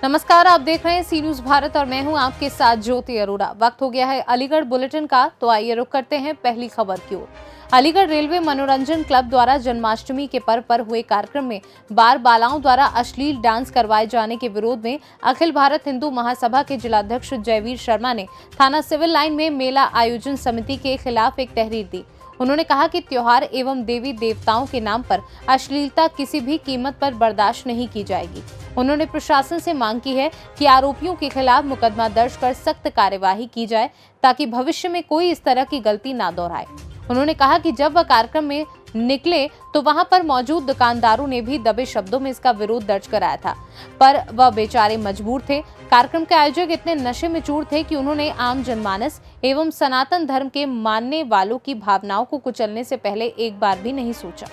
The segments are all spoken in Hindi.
नमस्कार, आप देख रहे हैं सी न्यूज भारत और मैं हूं आपके साथ ज्योति अरोड़ा। वक्त हो गया है अलीगढ़ बुलेटिन का, तो आइए रुक करते हैं पहली खबर की ओर। अलीगढ़ रेलवे मनोरंजन क्लब द्वारा जन्माष्टमी के पर्व पर हुए कार्यक्रम में बाल बालाओं द्वारा अश्लील डांस करवाए जाने के विरोध में अखिल भारत हिंदू महासभा के जिलाध्यक्ष जयवीर शर्मा ने थाना सिविल लाइन में मेला आयोजन समिति के खिलाफ एक तहरीर दी। उन्होंने कहा कि त्योहार एवं देवी देवताओं के नाम पर अश्लीलता किसी भी कीमत पर बर्दाश्त नहीं की जाएगी। उन्होंने प्रशासन से मांग की है कि आरोपियों के खिलाफ मुकदमा दर्ज कर सख्त कार्यवाही की जाए ताकि भविष्य में कोई इस तरह की गलती ना दोहराए। उन्होंने कहा कि जब वह कार्यक्रम में निकले तो वहां पर मौजूद दुकानदारों ने भी दबे शब्दों में इसका विरोध दर्ज कराया था, पर वह बेचारे मजबूर थे। कार्यक्रम के आयोजक इतने नशे में चूर थे कि उन्होंने आम जनमानस एवं सनातन धर्म के मानने वालों की भावनाओं को कुचलने से पहले एक बार भी नहीं सोचा।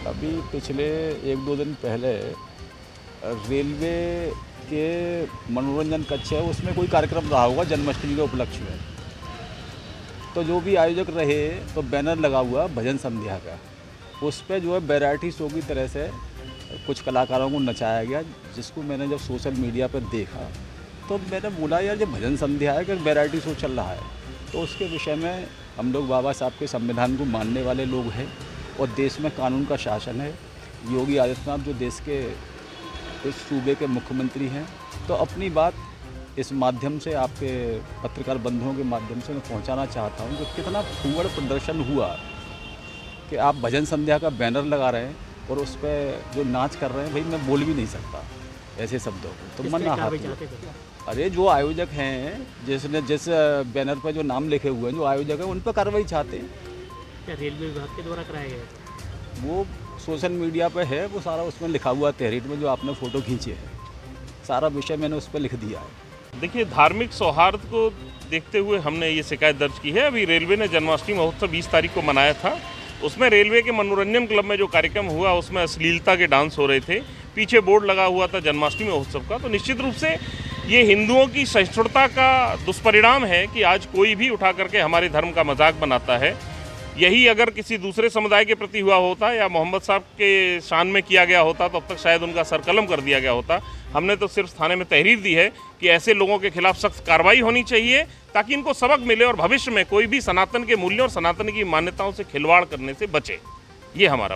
अभी पिछले 1-2 दिन पहले रेलवे के मनोरंजन कक्ष है, उसमें कोई कार्यक्रम रहा होगा जन्माष्टमी के उपलक्ष्य में। तो जो भी आयोजक रहे तो बैनर लगा हुआ भजन संध्या का, उस पर जो है वैरायटी शो की तरह से कुछ कलाकारों को नचाया गया, जिसको मैंने जब सोशल मीडिया पर देखा तो मैंने बोला यार ये भजन संध्या है कि वैरायटी शो चल रहा है। तो उसके विषय में हम लोग बाबा साहब के संविधान को मानने वाले लोग हैं और देश में कानून का शासन है। योगी आदित्यनाथ जो देश के इस सूबे के मुख्यमंत्री हैं, तो अपनी बात इस माध्यम से आपके पत्रकार बंधुओं के माध्यम से मैं पहुंचाना चाहता हूं कि कितना फूहड़ प्रदर्शन हुआ कि आप भजन संध्या का बैनर लगा रहे हैं और उस पर जो नाच कर रहे हैं, भाई मैं बोल भी नहीं सकता ऐसे शब्दों को, तो मन हाथ। अरे जो आयोजक हैं, जिस बैनर पर जो नाम लिखे हुए हैं जो आयोजक हैं, उन पर कार्रवाई चाहते हैं। क्या रेलवे विभाग के द्वारा कराया गया? वो सोशल मीडिया पे है, वो सारा उसमें लिखा हुआ तहरीर में जो आपने फ़ोटो खींची है, सारा विषय मैंने उस पर लिख दिया है। देखिए, धार्मिक सौहार्द को देखते हुए हमने ये शिकायत दर्ज की है। अभी रेलवे ने जन्माष्टमी महोत्सव 20 तारीख को मनाया था। उसमें रेलवे के मनोरंजन क्लब में जो कार्यक्रम हुआ उसमें अश्लीलता के डांस हो रहे थे, पीछे बोर्ड लगा हुआ था जन्माष्टमी महोत्सव का। तो निश्चित रूप से ये हिंदुओं की सहिष्णुता का दुष्परिणाम है कि आज कोई भी उठा करके हमारे धर्म का मजाक बनाता है। यही अगर किसी दूसरे समुदाय के प्रति हुआ होता या मोहम्मद साहब के शान में किया गया होता तो अब तक शायद उनका सर कलम कर दिया गया होता। हमने तो सिर्फ थाने में तहरीर दी है कि ऐसे लोगों के खिलाफ सख्त कार्रवाई होनी चाहिए ताकि इनको सबक मिले और भविष्य में कोई भी सनातन के मूल्यों और सनातन की मान्यताओं से खिलवाड़ करने से बचे। ये हमारा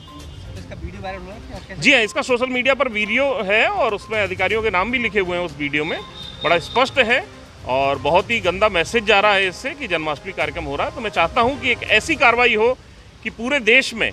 इसका वीडियो वायरल हुआ? जी हाँ, इसका सोशल मीडिया पर वीडियो है और उसमें अधिकारियों के नाम भी लिखे हुए हैं। उस वीडियो में बड़ा स्पष्ट है और बहुत ही गंदा मैसेज जा रहा है इससे कि जन्माष्टमी कार्यक्रम हो रहा है। तो मैं चाहता हूँ कि एक ऐसी कार्रवाई हो कि पूरे देश में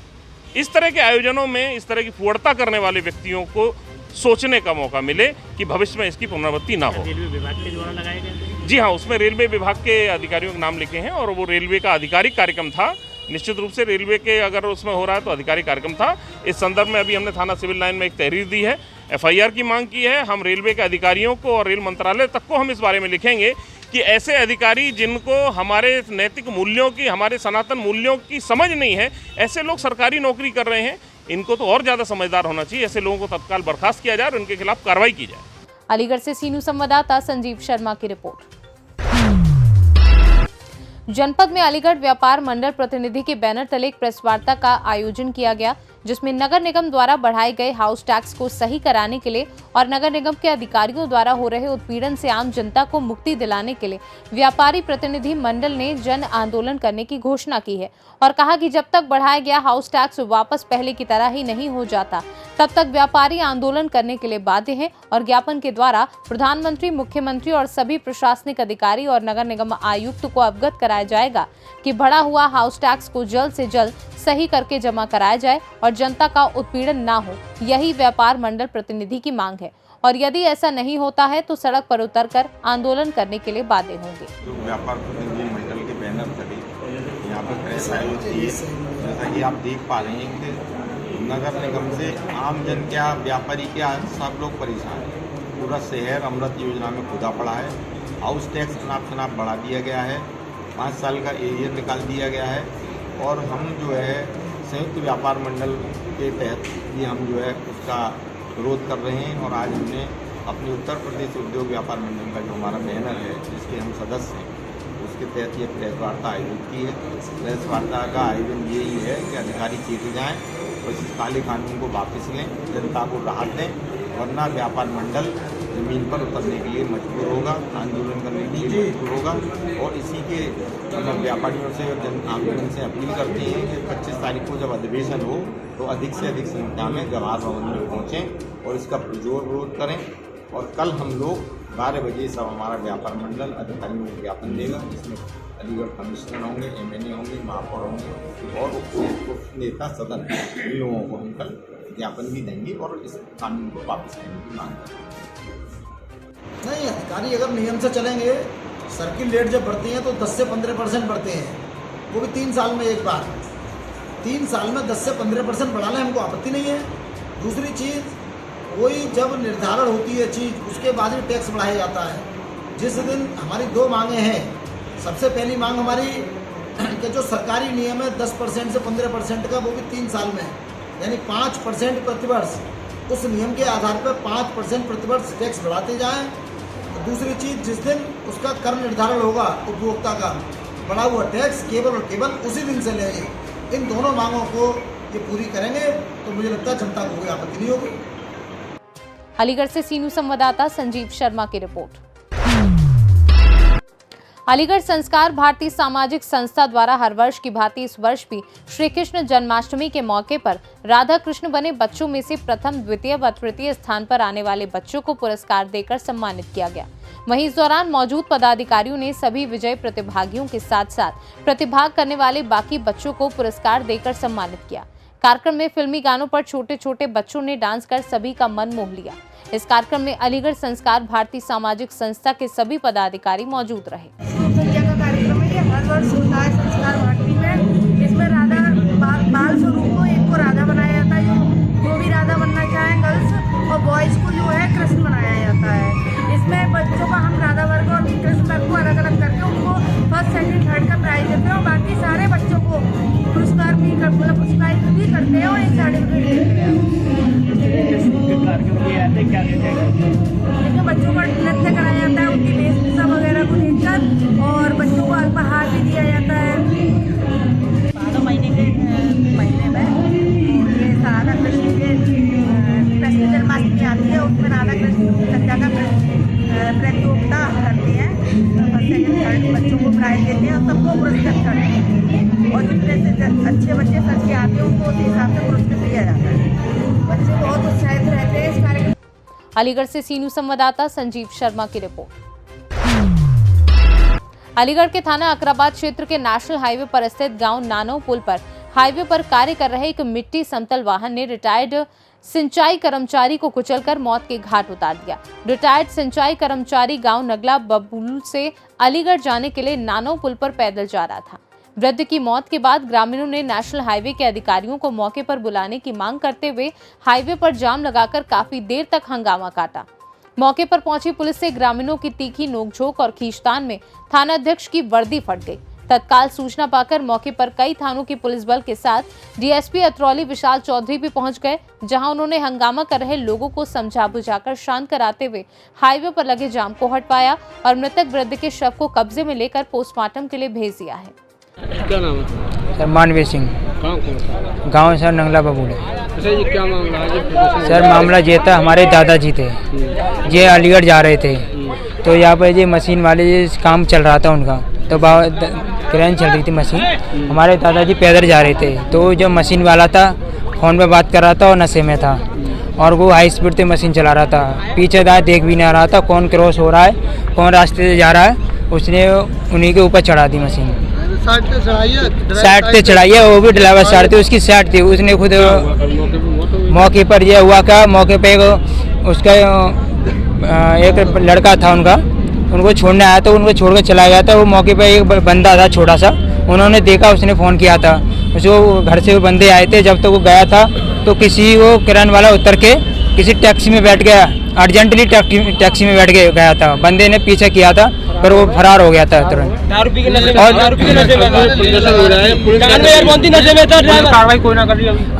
इस तरह के आयोजनों में इस तरह की फुहड़ता करने वाले व्यक्तियों को सोचने का मौका मिले कि भविष्य में इसकी पुनरावृत्ति ना हो। रेलवे विभाग के द्वारा लगाए गए? जी हाँ, उसमें रेलवे विभाग के अधिकारियों के नाम लिखे हैं और वो रेलवे का आधिकारिक कार्यक्रम था। निश्चित रूप से रेलवे के अगर उसमें हो रहा है तो आधिकारिक कार्यक्रम था। इस संदर्भ में अभी हमने थाना सिविल लाइन में एक तहरीर दी है, FIR की मांग की है। हम रेलवे के अधिकारियों को और रेल मंत्रालय तक को हम इस बारे में लिखेंगे कि ऐसे अधिकारी जिनको हमारे नैतिक मूल्यों की, हमारे सनातन मूल्यों की समझ नहीं है, ऐसे लोग सरकारी नौकरी कर रहे हैं, इनको तो और ज़्यादा समझदार होना चाहिए। ऐसे लोगों को तत्काल बर्खास्त किया जाए और उनके खिलाफ कार्रवाई की जाए। अलीगढ़ से सी न्यूज संवाददाता संजीव शर्मा की रिपोर्ट। जनपद में अलीगढ़ व्यापार मंडल प्रतिनिधि के बैनर तले एक प्रेस वार्ता का आयोजन किया गया, जिसमें नगर निगम द्वारा बढ़ाए गए हाउस टैक्स को सही कराने के लिए और नगर निगम के अधिकारियों द्वारा हो रहे उत्पीड़न से आम जनता को मुक्ति दिलाने के लिए व्यापारी प्रतिनिधि मंडल ने जन आंदोलन करने की घोषणा की है और कहा कि जब तक बढ़ाया गया हाउस टैक्स वापस पहले की तरह ही नहीं हो जाता तब तक व्यापारी आंदोलन करने के लिए बाध्य हैं और ज्ञापन के द्वारा प्रधानमंत्री, मुख्यमंत्री और सभी प्रशासनिक अधिकारी और नगर निगम आयुक्त को अवगत कराया जाएगा कि बढ़ा हुआ हाउस टैक्स को जल्द से जल्द सही करके जमा कराया जाए और जनता का उत्पीड़न ना हो। यही व्यापार मंडल प्रतिनिधि की मांग है और यदि ऐसा नहीं होता है तो सड़क पर उतरकर आंदोलन करने के लिए बाध्य होंगे। जो व्यापार प्रतिनिधि मंडल के बैनर तले यहाँ पर प्रेस आयोजित की है, जैसा कि आप देख पा रहे हैं कि नगर निगम से आम जन क्या, व्यापारी क्या, सब लोग परेशान हैं। पूरा शहर अमृत योजना में खुदा पड़ा है। हाउस टैक्स अनाप बढ़ा दिया गया है, 5 साल का एरियर निकाल दिया गया है और हम जो है संयुक्त व्यापार मंडल के तहत ये हम जो है उसका विरोध कर रहे हैं। और आज हमने अपने उत्तर प्रदेश उद्योग व्यापार मंडल का जो हमारा बैनर है, जिसके हम सदस्य हैं, उसके तहत ये प्रेस वार्ता आयोजित की है। प्रेस वार्ता का आयोजन यही है कि अधिकारी चेते जाएँ और इस काले कानून को वापस लें, जनता को राहत दें, वरना व्यापार मंडल ज़मीन पर उतरने के लिए मजबूर होगा, आंदोलन करने के लिए मजबूर होगा। और इसी के हम व्यापारियों से और आंदोलन से अपील करते हैं कि 25 तारीख को जब अधिवेशन हो तो अधिक से अधिक संख्या में जवाहर भवन में पहुँचें और इसका पुरजोर विरोध करें। और कल हम लोग 12 बजे सब हमारा व्यापार मंडल अधिकारियों को ज्ञापन देगा, जिसमें अलीगढ़ कमिश्नर होंगे, MNA होंगे, महापौर होंगे और उप नेता सदन, इन लोगों को हम कल ज्ञापन भी देंगे और इस कानून को वापस लेने की मांग करेंगे। नहीं, अधिकारी अगर नियम से चलेंगे, सर्किल रेट जब बढ़ती हैं तो 10 से 15% बढ़ते हैं, वो भी 3 साल में एक बार। 3 साल में 10 से 15% बढ़ा लें, हमको आपत्ति नहीं है। दूसरी चीज़, कोई जब निर्धारण होती है चीज़, उसके बाद ही टैक्स बढ़ाया जाता है। जिस दिन हमारी 2 मांगें हैं, सबसे पहली मांग हमारी कि जो सरकारी नियम है 10% से 15% का, वो भी 3 साल में, यानी 5% प्रतिवर्ष, उस नियम के आधार पर 5% प्रतिवर्ष टैक्स बढ़ाते जाएं। दूसरी चीज़, जिस दिन उसका कर निर्धारण होगा उपभोक्ता का, बढ़ा हुआ टैक्स केवल और केवल उसी दिन से लेंगे। इन दोनों मांगों को ये पूरी करेंगे तो मुझे लगता है जनता को कोई आपत्ति नहीं होगी। अलीगढ़ से सीनू संवाददाता संजीव शर्मा की रिपोर्ट। अलीगढ़ संस्कार भारती सामाजिक संस्था द्वारा हर वर्ष की भांति इस वर्ष भी श्री कृष्ण जन्माष्टमी के मौके पर राधा कृष्ण बने बच्चों में से प्रथम, द्वितीय व तृतीय स्थान पर आने वाले बच्चों को पुरस्कार देकर सम्मानित किया गया। वहीं इस दौरान मौजूद पदाधिकारियों ने सभी विजयी प्रतिभागियों के साथ साथ प्रतिभाग करने वाले बाकी बच्चों को पुरस्कार देकर सम्मानित किया। कार्यक्रम में फिल्मी गानों पर छोटे छोटे बच्चों ने डांस कर सभी का मन मोह लिया। इस कार्यक्रम में अलीगढ़ संस्कार भारती सामाजिक संस्था के सभी पदाधिकारी मौजूद रहे। का कार्यक्रम है, हर वर्ष होता है संस्कार भारती में। इसमें राधा बाल स्वरूप को एक को राधा बनाया जाता है, जो भी राधा बनना चाहें गर्ल्स, और बॉयज को जो है कृष्ण बनाया जाता है। इसमें बच्चों का हम राधा वर्ग और कृष्ण वर्ग को अलग अलग करके उनको फर्स्ट, सेकंड, थर्ड का प्राइज देते हैं और बाकी सारे बच्चों को पुरस्कार भी पुरस्कृत भी करते हैं और एक सर्टिफिकेट देते हैं। इसमें बच्चों को नृत्य कराया जाता है, उनकी वेशभूषा वगैरह को देखकर, और बच्चों को अल्पाहार भी दिया जाता है। 12 महीने में ये राधा कृष्ण के कृष्ण जन्माष्टमी आती है, उसमें राधा कृष्ण की कन्या का प्रतियोगिता करते हैं। फर्स्ट, सेकंड, थर्ड बच्चों को प्राइज देते हैं और सबको पुरस्कृत करते हैं। और जितने से अच्छे बच्चे सच के आते हैं उनको उस हिसाब से पुरस्कृत दिया जाता है। बच्चे बहुत उत्साहित रहते हैं इस कार्यक्रम। अलीगढ़ से सीनू संवाददाता संजीव शर्मा की रिपोर्ट। अलीगढ़ के थाना अकराबाद क्षेत्र के नेशनल हाईवे पर स्थित गांव नानो पुल पर हाईवे पर कार्य कर रहे एक मिट्टी समतल वाहन ने रिटायर्ड सिंचाई कर्मचारी को कुचलकर मौत के घाट उतार दिया। रिटायर्ड सिंचाई कर्मचारी गांव नगला बबूल से अलीगढ़ जाने के लिए नानो पुल पर पैदल जा रहा था। वृद्ध की मौत के बाद ग्रामीणों ने नेशनल हाईवे के अधिकारियों को मौके पर बुलाने की मांग करते हुए हाईवे पर जाम लगाकर काफी देर तक हंगामा काटा। मौके पर पहुंची पुलिस से ग्रामीणों की तीखी नोकझोंक और खींचतान में थाना अध्यक्ष की वर्दी फट गई। तत्काल सूचना पाकर मौके पर कई थानों की पुलिस बल के साथ डीएसपी अतरौली विशाल चौधरी भी पहुंच गए, जहां उन्होंने हंगामा कर रहे लोगों को समझा बुझाकर शांत कराते हुए हाईवे पर लगे जाम को हटवाया और मृतक वृद्ध के शव को कब्जे में लेकर पोस्टमार्टम के लिए भेज दिया है। क्या नाम है? सर मानवीर सिंह, गाँव सर नंगला बबूल है। अच्छा, ये क्या मामला है? सर मामला ये था, हमारे दादाजी थे, ये अलीगढ़ जा रहे थे, तो यहाँ पर ये मशीन वाले ये काम चल रहा था उनका, तो क्रेन चल रही थी मशीन, हमारे दादाजी पैदल जा रहे थे, तो जो मशीन वाला था फ़ोन पे बात कर रहा था और नशे में था, और वो हाई स्पीड से मशीन चला रहा था। पीछे दाएं देख भी नहीं रहा था कौन क्रॉस हो रहा है, कौन रास्ते से जा रहा है, उसने उन्हीं के ऊपर चढ़ा दी मशीन। साइड से चढ़ाई है, वो भी ड्राइवर साइड थी, उसकी साइड थी, उसने खुद मौके पर यह हुआ क्या, मौके पे उसका एक लड़का था उनको छोड़ने आया था, उनको छोड़ कर चला गया था। वो मौके पे एक बंदा था छोटा सा, उन्होंने देखा, उसने फ़ोन किया था, उसको घर से वो बंदे आए थे, जब तक वो गया था तो किसी वो किरान वाला उतर के किसी टैक्सी में बैठ गया, अर्जेंटली टैक्सी में बैठ के गया था, बंदे ने पीछे किया था पर वो फरार हो गया था तुरंत।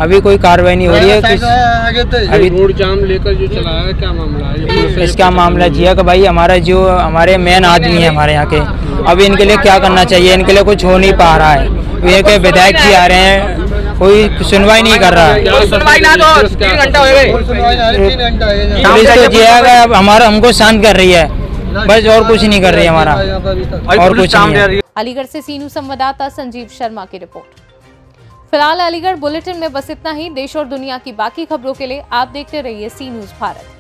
अभी कोई कार्रवाई नहीं हो रही है। अभी रोड जाम लेकर जो चलाया है, क्या मामला है? इसका मामला जिया कि भाई हमारे मेन आदमी है हमारे यहाँ के, अब इनके लिए क्या करना चाहिए, इनके लिए कुछ हो नहीं पा रहा है। ये के विधायक जी आ रहे हैं, कोई सुनवाई नहीं कर रहा। सुनवाई ना तो 3 घंटा हो गए। पुलिस तो जिया अब हमारा हमको शांत कर रही है, बस और कुछ नहीं कर रही है हमारा, और कुछ नहीं है। अलीगढ़ से सी न्यूज़ संवाददाता संजीव शर्मा की रिपोर्ट। फिलहाल अलीगढ़ बुलेटिन में बस इतना ही। देश और दुनिया की बाकी खबरों के लिए आप देखते रहिए सी न्यूज़ भारत।